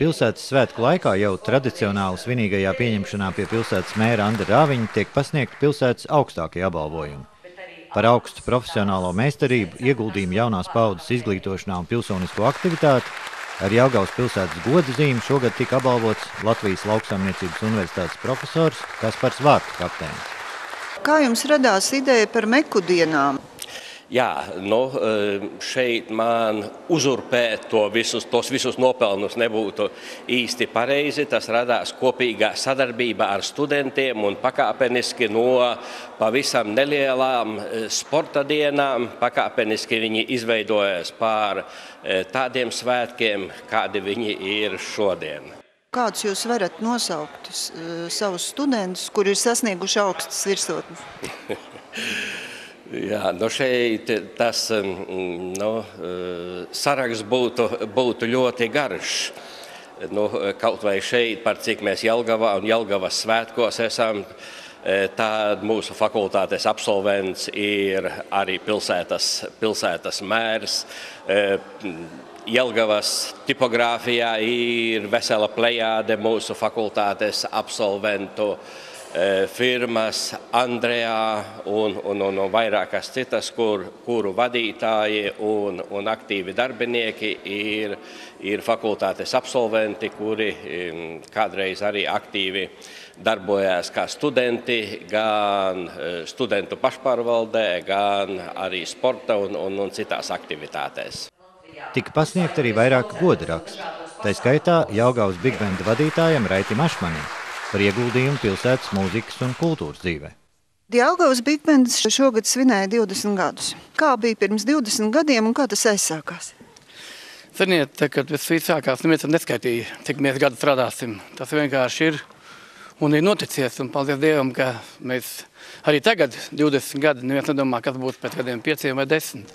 pilsētas svētku laikā jau tradicionāli svinīgajā pieņemšanā pie pilsētas mēra Andra Rāviņa tiek pasniegti pilsētas augstākie apbalvojumi. Par augstu profesionālo meistarību, ieguldījumu jaunās paudzes izglītošanā un pilsonisko aktivitāti ar Jelgavas pilsētas goda zīmi šogad tika apbalvots Latvijas Lauksaimniecības universitātes profesors Kaspars Vārtu kapteinis. Kā jums radās ideja par meku dienām? Jā, šeit man uzurpēt tos visus nopelnus nebūtu īsti pareizi. Tas radās kopīgā sadarbībā ar studentiem un pakāpeniski no pavisam nelielām sporta dienām. Pakāpeniski viņi izveidojas pār tādiem svētkiem, kādi viņi ir šodien. Kādus jūs varat nosaukt savus studentus, kuri ir sasnieguši augstas virsotnes? Jā, šeit tas saraksts būtu ļoti garš. Kaut vai šeit, par cik mēs Jelgavā un Jelgavas svētkos esam, tad mūsu fakultātes absolvents ir arī pilsētas mērs. Jelgavas tipogrāfijā ir vesela plejāde mūsu fakultātes absolventu. Firmas Andrejā un vairākas citas, kuru vadītāji un aktīvi darbinieki ir fakultātes absolventi, kuri kādreiz arī aktīvi darbojās kā studenti, gan studentu pašpārvaldē, gan arī sporta un citās aktivitātēs. Tika pasniegt arī vairāk goda rakstu, tā skaitā Jelgavas bigbenda vadītājam Raitim Ašmanim par ieguldījumu pilsētas mūzikas un kultūras dzīvē. Jelgavas bigbends šogad svinēja 20 gadus. Kā bija pirms 20 gadiem un kā tas aizsākās? Ziniet, kad viss sākās, neviens neskaitīja, cik mēs gadu strādāsim. Tas vienkārši ir un ir noticies, un paldies Dievam, ka mēs arī tagad 20 gadi neviens nedomā, kas būs pēc gadiem 5 vai 10.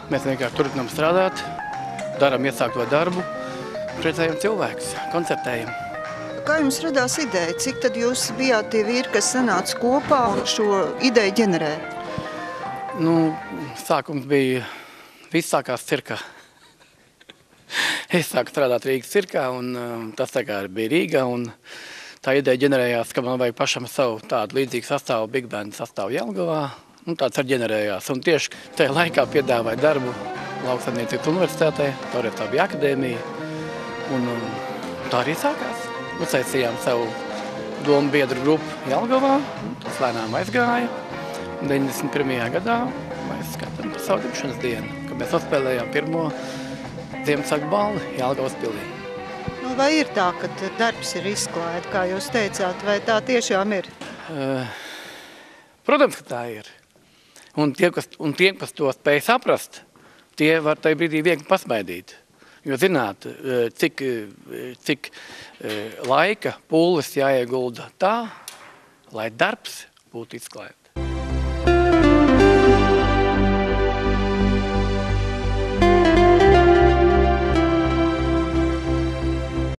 Mēs vienkārši turpinām strādāt, darām iesākto darbu, priecējam cilvēkus, koncertējam. Kā jums radās ideja? Cik tad jūs bijāt tie vīri, kas sanāca kopā un šo ideju ģenerēja? Sākums bija, viss sākās cirkā. Es sāku strādāt Rīgas cirkā, un tas tā kā bija Rīga, un tā ideja ģenerējās, ka man vajag pašam savu tādu līdzīgu sastāvu, big band sastāvu Jelgavā, un tāds arī ģenerējās. Un tieši tajā laikā piedāvāja darbu Lauksaimniecības universitātē, toreiz tā bija akadēmija, un tā arī sākās. Uzsaicījām savu domu biedru grupu Jelgavā, tas lēnām aizgāja. 91. gadā mēs skatām par savu dzimšanas dienu, kad mēs uzspēlējām pirmo Ziemassvētku balli Jelgavas pilī. Vai ir tā, ka darbs ir izklaide, kā jūs teicāt, vai tā tiešām ir? Protams, ka tā ir. Un tie, kas to spēj saprast, tie var tajā brīdī viegli pasmaidīt. Jo zināt, cik laika pūles jāiegulda tā, lai darbs būtu izklāts.